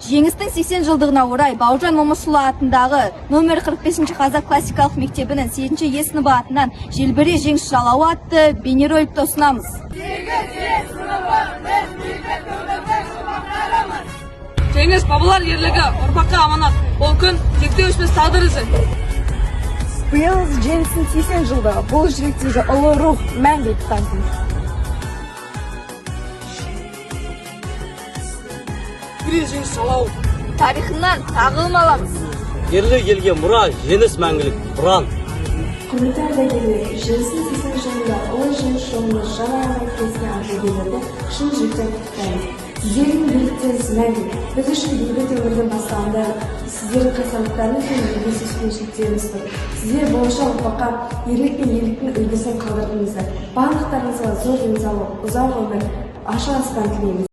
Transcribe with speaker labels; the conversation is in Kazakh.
Speaker 1: Жеңістің 80 жылдығына орай Бауыржан Момышұлы атындағы номер 45 қазақ классикалық мектебінің 8-ші Е сыныбы атынан желбіре жеңіс жалауы атты бейнероликті ұсынамыз.
Speaker 2: Жеңіс бабалар ерлігі, ұрпаққа аманат. Ол күн текте өшпес тағдыр ізі.
Speaker 1: Биыл жеңістің 80 жылдығы, бұл жүректегі ұлы рух мәңгілік сақталсын.
Speaker 2: Жеңіс жалауы
Speaker 1: Тарихынан тағылым аламыз.
Speaker 3: Ерлік елге мұра, жеңіс мәңгілік ұран.
Speaker 4: Құрметті ардагерлер, жеңістің 80 жылында ұлы жеңіс жолында жаңа еңбеккесіне ардагерлерді шын жүректен құттықтаймыз. Сіздердің ерліктеріңіз мәңгілік. Біз үшін бейбіт өмірдің бастауында сіздердің қайсарлықтарыңыз бен елеусіз сүйіспеншіліктеріңіз тұр. Сіздер болашақ ұрпаққа ерлік пен ерліктің үлгісін қалдырдыңыздар. Барлықтарыңызға зор денсаулық, ұзақ өмір, ашық аспан тілейміз.